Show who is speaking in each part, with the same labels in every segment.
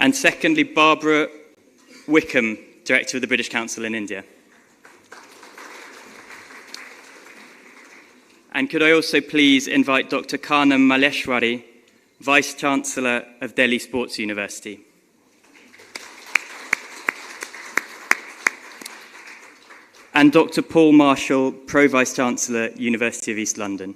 Speaker 1: And secondly, Barbara Wickham, Director of the British Council in India. And could I also please invite Dr. Karnam Malleshwari, Vice-Chancellor of Delhi Sports University. And Dr. Paul Marshall, Pro-Vice-Chancellor, University of East London.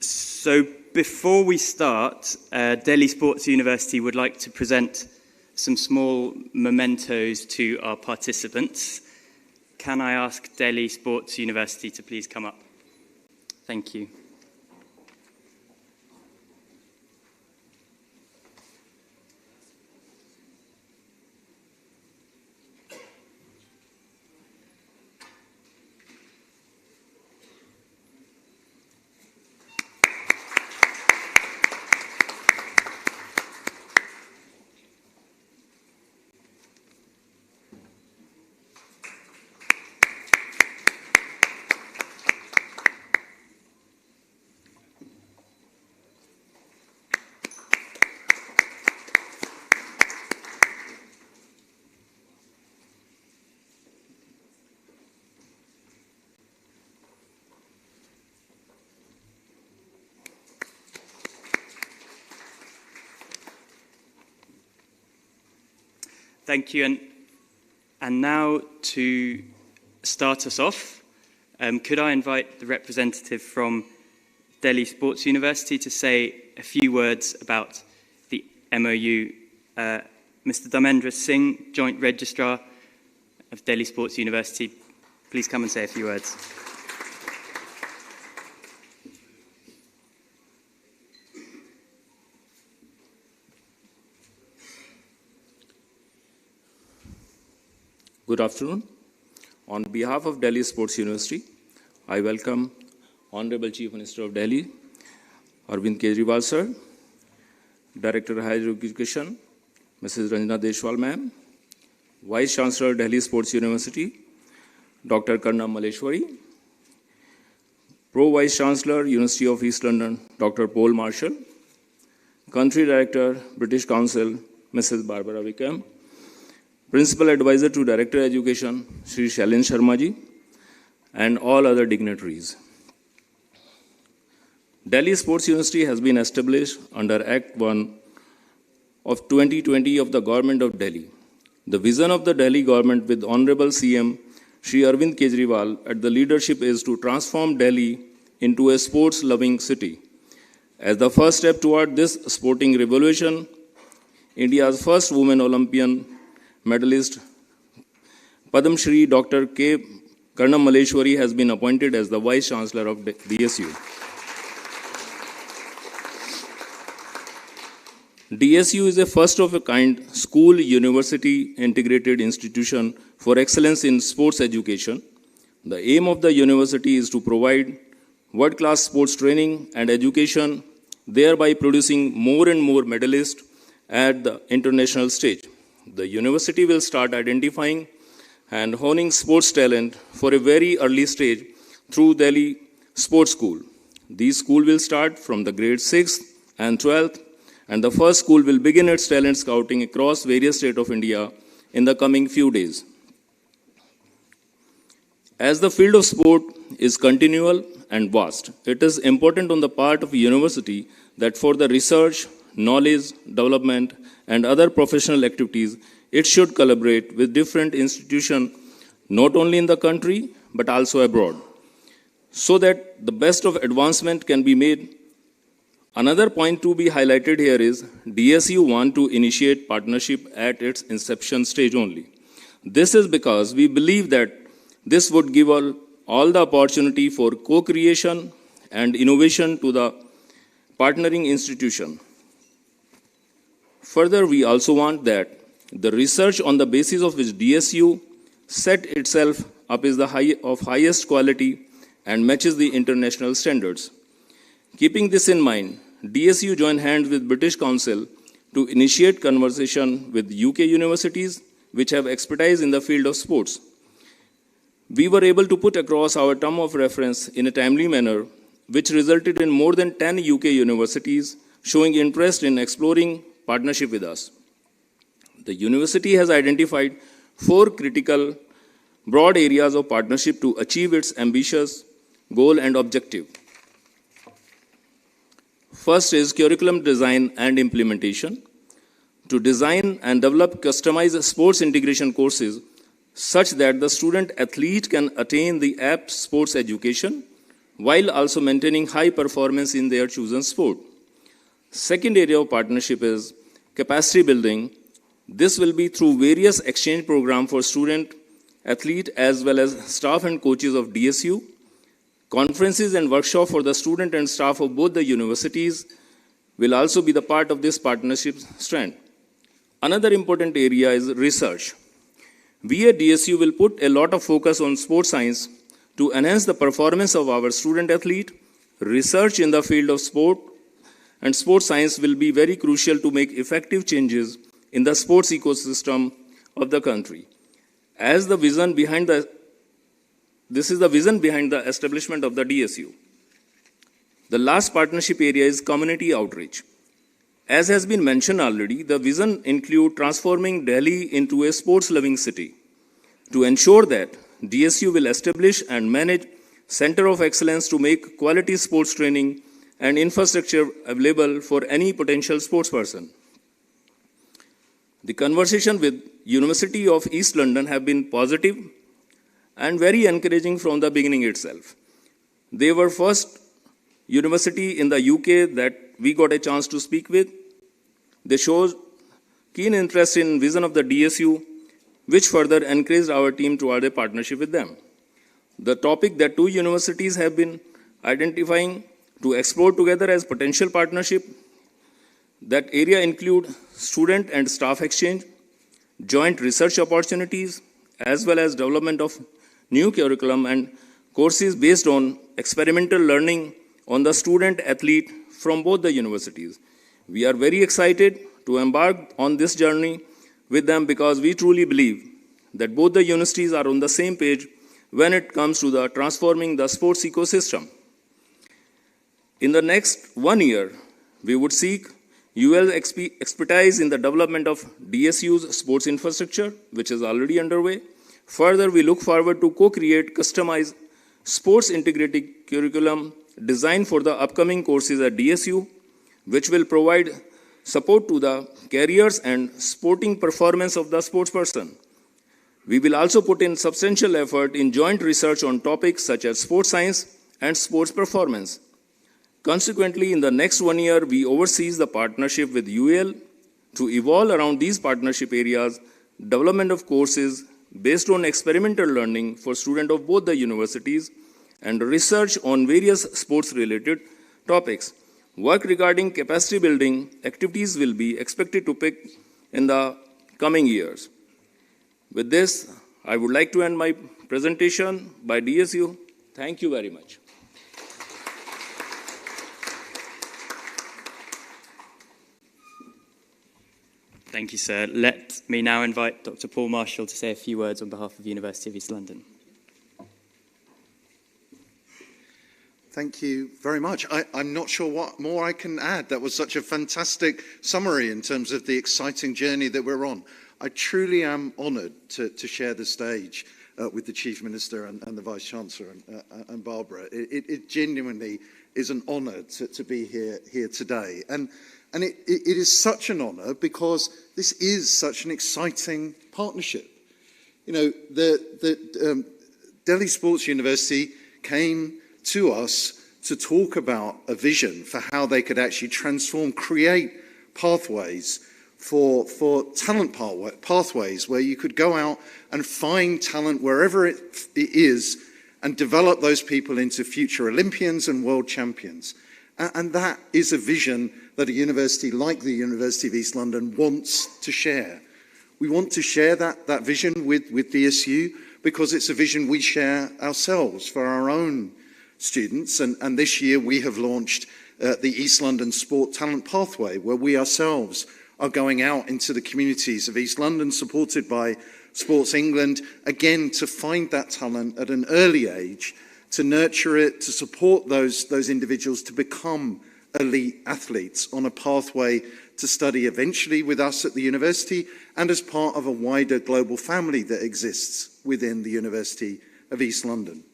Speaker 1: So before we start, Delhi Sports University would like to present some small mementos to our participants. Can I ask Delhi Sports University to please come up? Thank you. Thank you. And now to start us off, could I invite the representative from Delhi Sports University to say a few words about the MoU, Mr. Dharmendra Singh, Joint Registrar of Delhi Sports University. Please come and say a few words.
Speaker 2: Good afternoon. On behalf of Delhi Sports University, I welcome Honorable Chief Minister of Delhi, Arvind Kejriwal sir, Director of Higher Education, Mrs. Ranjana Deshwal ma'am, Vice Chancellor Delhi Sports University, Dr. Karnam Malleshwari, Pro Vice Chancellor University of East London, Dr. Paul Marshall, Country Director British Council, Mrs. Barbara Wickham, Principal Advisor to Director Education, Shri Shailin Sharma ji, and all other dignitaries. Delhi Sports University has been established under Act 1 of 2020 of the Government of Delhi. The vision of the Delhi government with Honorable CM Shri Arvind Kejriwal at the leadership is to transform Delhi into a sports-loving city. As the first step toward this sporting revolution, India's first women Olympian medalist, Padam Shri Dr. K. Karnam Malleshwari has been appointed as the Vice Chancellor of DSU. DSU is a first-of-a-kind school-university integrated institution for excellence in sports education. The aim of the university is to provide world-class sports training and education, thereby producing more and more medalists at the international stage. The university will start identifying and honing sports talent for a very early stage through Delhi Sports School. These schools will start from the grade 6th and 12th, and the first school will begin its talent scouting across various states of India in the coming few days. As the field of sport is continual and vast, it is important on the part of a university that for the research, knowledge, development, and other professional activities, it should collaborate with different institutions, not only in the country, but also abroad, so that the best of advancement can be made. Another point to be highlighted here is DSU want to initiate partnership at its inception stage only. This is because we believe that this would give all the opportunity for co-creation and innovation to the partnering institution. Further, we also want that the research on the basis of which DSU set itself up is of highest quality and matches the international standards. Keeping this in mind, DSU joined hands with British Council to initiate conversation with UK universities which have expertise in the field of sports. We were able to put across our term of reference in a timely manner which resulted in more than 10 UK universities showing interest in exploring partnership with us. The university has identified 4 critical broad areas of partnership to achieve its ambitious goal and objective. First is curriculum design and implementation. To design and develop customized sports integration courses such that the student athlete can attain the apt sports education while also maintaining high performance in their chosen sport. Second area of partnership is capacity building. This will be through various exchange programs for student, athlete, as well as staff and coaches of DSU, conferences and workshops for the student and staff of both the universities will also be the part of this partnership strand. Another important area is research. We at DSU will put a lot of focus on sports science to enhance the performance of our student athlete. Research in the field of sport and sports science will be very crucial to make effective changes in the sports ecosystem of the country. This is the vision behind the establishment of the DSU. The last partnership area is community outreach. As has been mentioned already, the vision includes transforming Delhi into a sports-loving city. To ensure that, DSU will establish and manage Center of Excellence to make quality sports training and infrastructure available for any potential sports person. The conversation with University of East London have been positive and very encouraging from the beginning itself. They were first university in the UK that we got a chance to speak with. They showed keen interest in vision of the DSU, which further encouraged our team toward a partnership with them. The topic that 2 universities have been identifying to explore together as potential partnership, that area include student and staff exchange, joint research opportunities, as well as development of new curriculum and courses based on experimental learning on the student athlete from both the universities. We are very excited to embark on this journey with them because we truly believe that both the universities are on the same page when it comes to the transforming the sports ecosystem. In the next 1 year, we would seek UL's expertise in the development of DSU's sports infrastructure, which is already underway. Further, we look forward to co-create customized sports integrated curriculum designed for the upcoming courses at DSU, which will provide support to the careers and sporting performance of the sports person. We will also put in substantial effort in joint research on topics such as sports science and sports performance. Consequently, in the next 1 year, we oversee the partnership with UL to evolve around these partnership areas, development of courses based on experimental learning for students of both the universities, and research on various sports-related topics. Work regarding capacity building activities will be expected to pick in the coming years. With this, I would like to end my presentation by DSU. Thank you very much.
Speaker 1: Thank you, sir. Let me now invite Dr. Paul Marshall to say a few words on behalf of the University of East London.
Speaker 3: Thank you very much. I'm not sure what more I can add. That was such a fantastic summary in terms of the exciting journey that we're on. I truly am honoured to share the stage with the Chief Minister and the Vice-Chancellor and Barbara. It genuinely is an honour to be here today. And it is such an honour because this is such an exciting partnership. You know, the Delhi Sports University came to us to talk about a vision for how they could actually transform, create pathways for talent pathways where you could go out and find talent wherever it is and develop those people into future Olympians and world champions. And that is a vision that a university like the University of East London wants to share. We want to share that vision with DSU because it's a vision we share ourselves for our own students. And this year we have launched the East London Sport Talent Pathway, where we ourselves are going out into the communities of East London, supported by Sports England, again to find that talent at an early age, to nurture it, to support those individuals to become elite athletes on a pathway to study eventually with us at the university and as part of a wider global family that exists within the University of East London.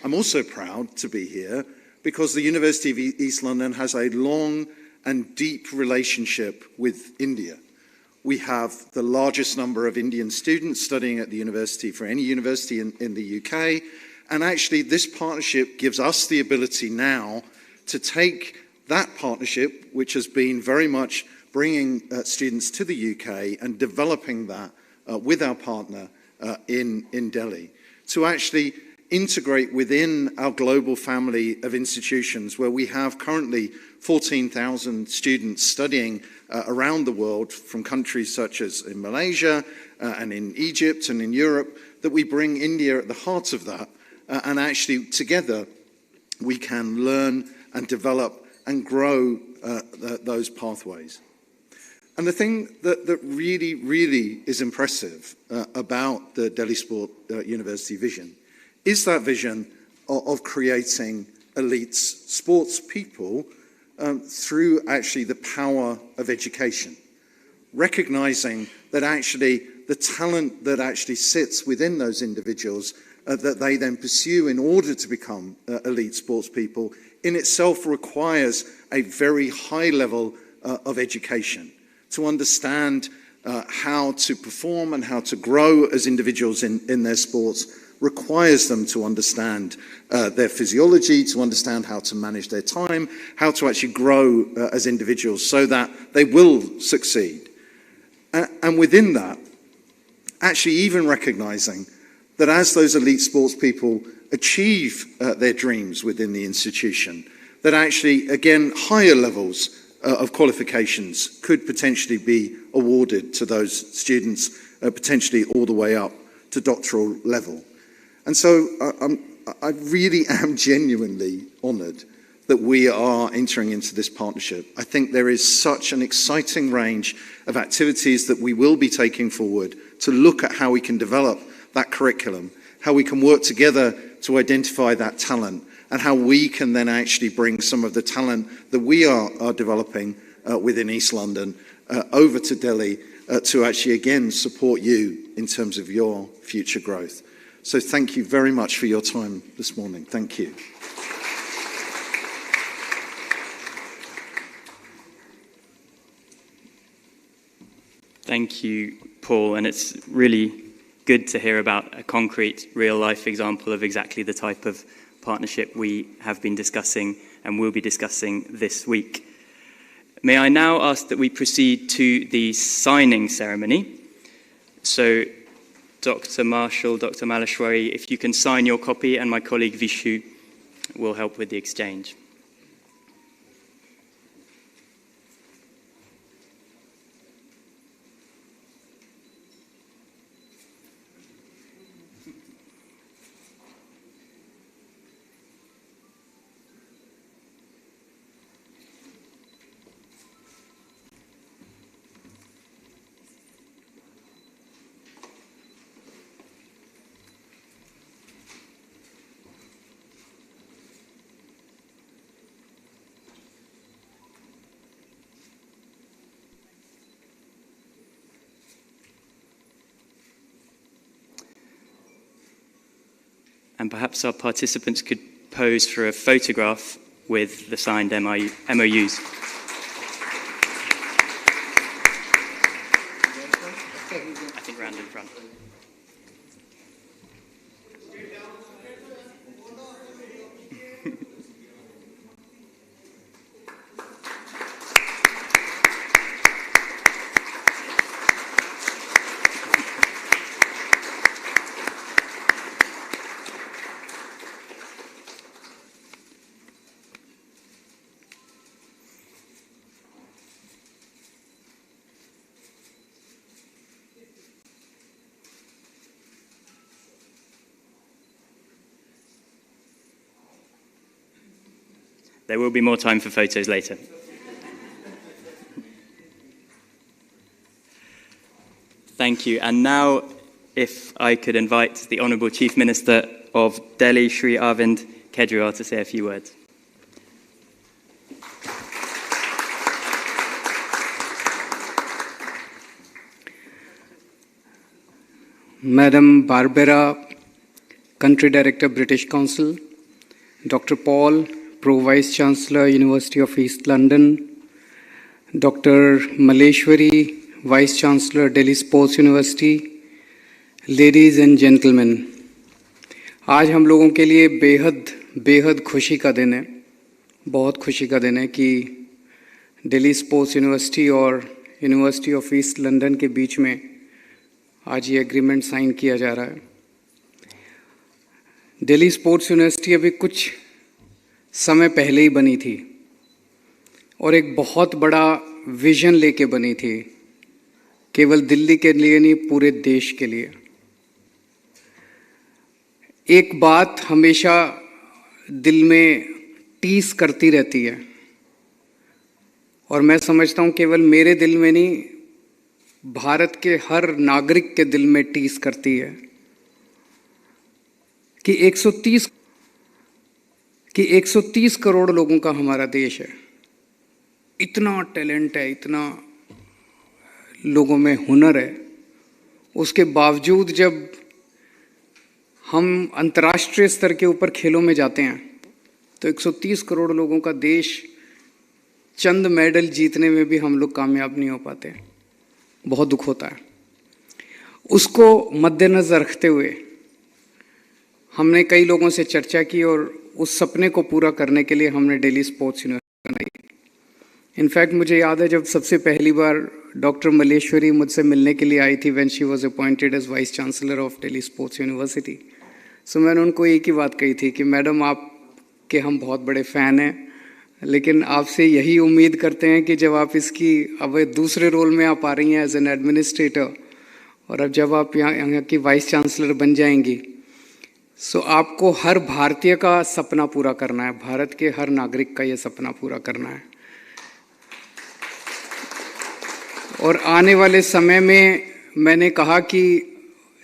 Speaker 3: I'm also proud to be here because the University of East London has a long and deep relationship with India. We have the largest number of Indian students studying at the university for any university in the UK, and actually this partnership gives us the ability now to take that partnership, which has been very much bringing students to the UK and developing that with our partner in Delhi, to actually integrate within our global family of institutions where we have currently 14,000 students studying around the world from countries such as in Malaysia and in Egypt and in Europe, that we bring India at the heart of that, and actually together we can learn and develop and grow those pathways. And the thing that really, really is impressive about the Delhi Sport University vision is that vision of creating elite sports people through actually the power of education, recognizing that actually the talent that actually sits within those individuals that they then pursue in order to become elite sports people in itself requires a very high level of education to understand how to perform and how to grow as individuals in their sports, requires them to understand their physiology, to understand how to manage their time, how to actually grow as individuals so that they will succeed. And within that, actually even recognizing that as those elite sports people achieve their dreams within the institution, that actually, again, higher levels of qualifications could potentially be awarded to those students, potentially all the way up to doctoral level. And so I really am genuinely honoured that we are entering into this partnership. I think there is such an exciting range of activities that we will be taking forward to look at how we can develop that curriculum, how we can work together to identify that talent, and how we can then actually bring some of the talent that we are developing within East London over to Delhi to actually, again, support you in terms of your future growth. So thank you very much for your time this morning. Thank you.
Speaker 1: Thank you, Paul. And it's really good to hear about a concrete, real-life example of exactly the type of partnership we have been discussing and will be discussing this week. May I now ask that we proceed to the signing ceremony. So, Dr. Marshall, Dr. Maleshwari, if you can sign your copy, and my colleague Vishu will help with the exchange. And perhaps our participants could pose for a photograph with the signed MOUs. I think round in front. There will be more time for photos later. Thank you. And now, if I could invite the Honourable Chief Minister of Delhi, Shri Arvind Kejriwal, to say a few words.
Speaker 4: Madam Barbara, Country Director, British Council, Dr. Paul, Pro Vice Chancellor, University of East London, Dr. Maleshwari, Vice Chancellor, Delhi Sports University, ladies and gentlemen, आज हम लोगों के लिए बेहद खुशी का दिन है, बहुत खुशी का दिन है कि दिल्ली स्पोर्ट्स यूनिवर्सिटी और यूनिवर्सिटी ऑफ ईस्ट लंदन के बीच में आज ये एग्रीमेंट साइन किया जा रहा है। दिल्ली स्पोर्ट्स यूनिवर्सिटी अभी कुछ समय पहले ही बनी थी और एक बहुत बड़ा विजन लेके बनी थी, केवल दिल्ली के लिए नहीं, पूरे देश के लिए। एक बात हमेशा दिल में टीस करती रहती है और मैं समझता हूँ केवल मेरे दिल में नहीं, भारत के हर नागरिक के दिल में टीस करती है कि 130 करोड़ लोगों का हमारा देश है। इतना टैलेंट है, इतना लोगों में हुनर है, उसके बावजूद जब हम अंतर्राष्ट्रीय स्तर के ऊपर खेलों में जाते हैं तो 130 करोड़ लोगों का देश चंद मेडल जीतने में भी हम लोग कामयाब नहीं हो पाते। बहुत दुख होता है। उसको मद्देनज़र रखते हुए हमने कई लोगों से चर्चा की और उस सपने को पूरा करने के लिए हमने दिल्ली स्पोर्ट्स यूनिवर्सिटी बनाई। इनफैक्ट मुझे याद है जब सबसे पहली बार डॉक्टर मलेश्वरी मुझसे मिलने के लिए आई थी when she was appointed as vice chancellor of Delhi sports university. So मैंने उनको एक ही बात कही थी कि मैडम आपके हम बहुत बड़े फ़ैन हैं, लेकिन आपसे यही उम्मीद करते हैं कि जब आप इसकी अब दूसरे रोल में आप आ रही हैं एज एन एडमिनिस्ट्रेटर और अब जब आप यहाँ की वाइस चांसलर बन जाएंगी, सो आपको हर भारतीय का सपना पूरा करना है, भारत के हर नागरिक का ये सपना पूरा करना है। और आने वाले समय में मैंने कहा कि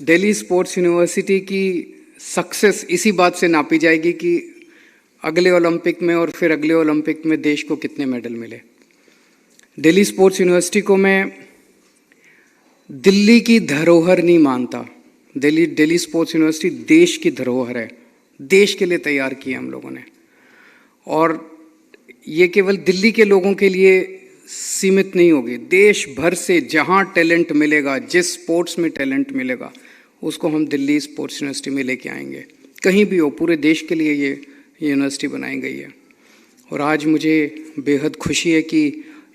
Speaker 4: दिल्ली स्पोर्ट्स यूनिवर्सिटी की सक्सेस इसी बात से नापी जाएगी कि अगले ओलंपिक में और फिर अगले ओलंपिक में देश को कितने मेडल मिले। दिल्ली स्पोर्ट्स यूनिवर्सिटी को मैं दिल्ली की धरोहर नहीं मानता। दिल्ली स्पोर्ट्स यूनिवर्सिटी देश की धरोहर है, देश के लिए तैयार की है हम लोगों ने। और ये केवल दिल्ली के लोगों के लिए सीमित नहीं होगी, देश भर से जहाँ टैलेंट मिलेगा, जिस स्पोर्ट्स में टैलेंट मिलेगा, उसको हम दिल्ली स्पोर्ट्स यूनिवर्सिटी में लेके आएंगे। कहीं भी हो, पूरे देश के लिए ये यूनिवर्सिटी बनाई गई है। और आज मुझे बेहद खुशी है कि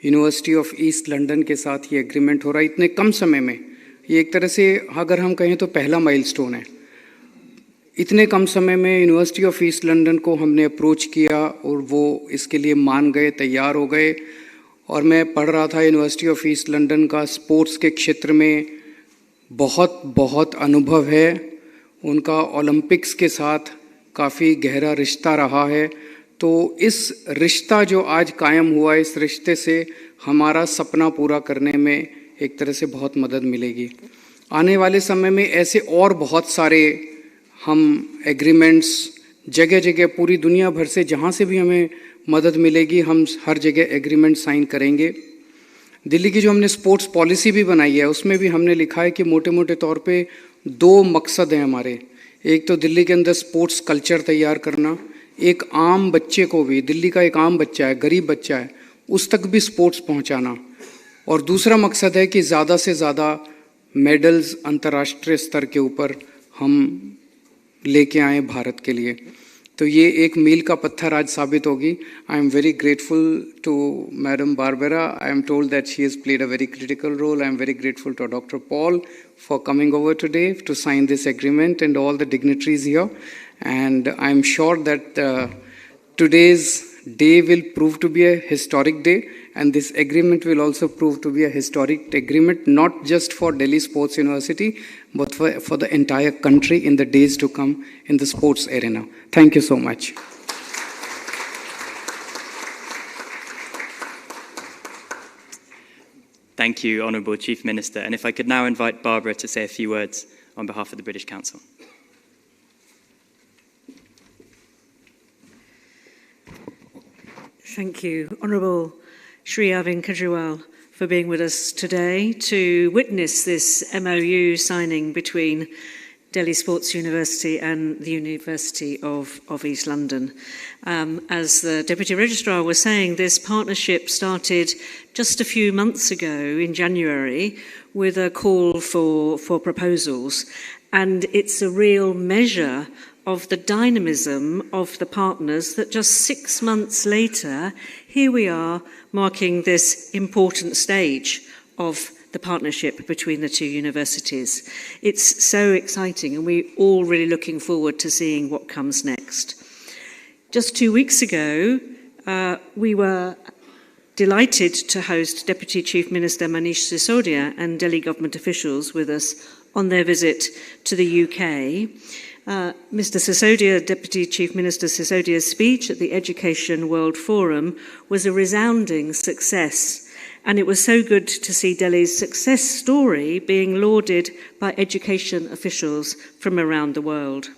Speaker 4: यूनिवर्सिटी ऑफ ईस्ट लंदन के साथ ये एग्रीमेंट हो रहा है इतने कम समय में। ये एक तरह से अगर हम कहें तो पहला माइलस्टोन है। इतने कम समय में यूनिवर्सिटी ऑफ ईस्ट लंदन को हमने अप्रोच किया और वो इसके लिए मान गए, तैयार हो गए। और मैं पढ़ रहा था यूनिवर्सिटी ऑफ ईस्ट लंदन का स्पोर्ट्स के क्षेत्र में बहुत अनुभव है, उनका ओलंपिक्स के साथ काफ़ी गहरा रिश्ता रहा है। तो इस रिश्ता जो आज कायम हुआ, इस रिश्ते से हमारा सपना पूरा करने में एक तरह से बहुत मदद मिलेगी। आने वाले समय में ऐसे और बहुत सारे हम एग्रीमेंट्स जगह जगह पूरी दुनिया भर से जहाँ से भी हमें मदद मिलेगी, हम हर जगह एग्रीमेंट साइन करेंगे। दिल्ली की जो हमने स्पोर्ट्स पॉलिसी भी बनाई है, उसमें भी हमने लिखा है कि मोटे मोटे तौर पे 2 मकसद हैं हमारे। एक तो दिल्ली के अंदर स्पोर्ट्स कल्चर तैयार करना, एक आम बच्चे को भी, दिल्ली का एक आम बच्चा है, गरीब बच्चा है, उस तक भी स्पोर्ट्स पहुंचाना। और दूसरा मकसद है कि ज़्यादा से ज़्यादा मेडल्स अंतर्राष्ट्रीय स्तर के ऊपर हम लेके आए भारत के लिए। तो ये एक मील का पत्थर आज साबित होगी। I am very grateful to madam Barbera. I am told that she has played a very critical role. I am very grateful to doctor Paul for coming over today to sign this agreement and all the dignitaries here. And I'm sure that today's day will prove to be a historic day, and this agreement will also prove to be a historic agreement, not just for Delhi Sports University, but for the entire country in the days to come in the sports arena. Thank you so much.
Speaker 1: Thank you, Honourable Chief Minister. And if I could now invite Barbara to say a few words on behalf of the British Council.
Speaker 5: Thank you, Honourable Shri Arvind Kejriwal, for being with us today to witness this MoU signing between Delhi Sports University and the University of East London. As the Deputy Registrar was saying, this partnership started just a few months ago in January with a call for proposals, and it's a real measure of the dynamism of the partners that just 6 months later, here we are marking this important stage of the partnership between the two universities. It's so exciting, and we're all really looking forward to seeing what comes next. Just 2 weeks ago, we were delighted to host Deputy Chief Minister Manish Sisodia and Delhi government officials with us on their visit to the UK. Mr. Sisodia, Deputy Chief Minister Sisodia's speech at the Education World Forum was a resounding success. And it was so good to see Delhi's success story being lauded by education officials from around the world.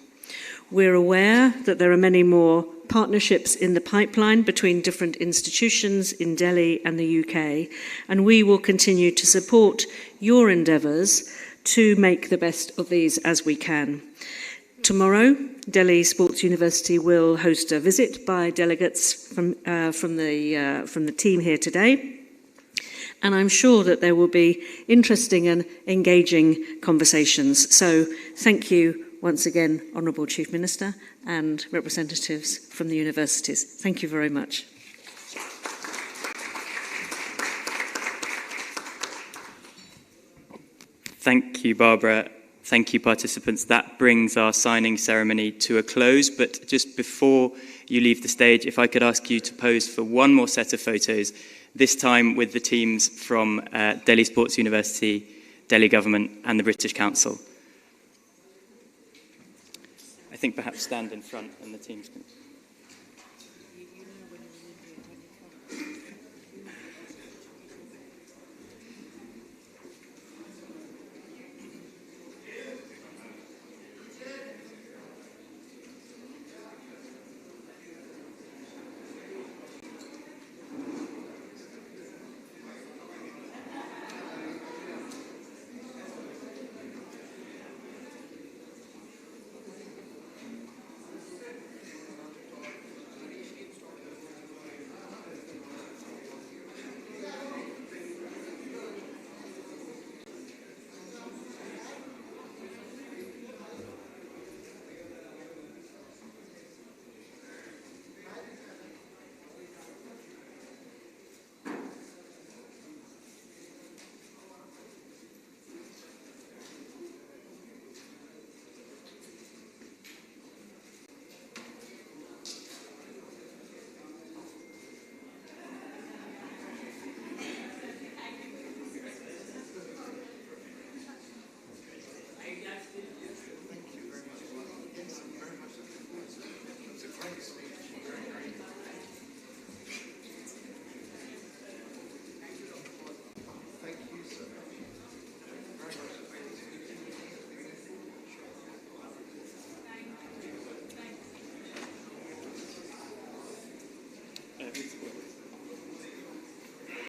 Speaker 5: We're aware that there are many more partnerships in the pipeline between different institutions in Delhi and the UK, and we will continue to support your endeavours to make the best of these as we can. Tomorrow, Delhi Sports University will host a visit by delegates from the team here today. And I'm sure that there will be interesting and engaging conversations. So thank you once again, Honourable Chief Minister and representatives from the universities. Thank you very much.
Speaker 1: Thank you, Barbara. Thank you, participants. That brings our signing ceremony to a close. But just before you leave the stage, if I could ask you to pose for one more set of photos, this time with the teams from Delhi Sports University, Delhi Government and the British Council. I think perhaps stand in front and the teams can...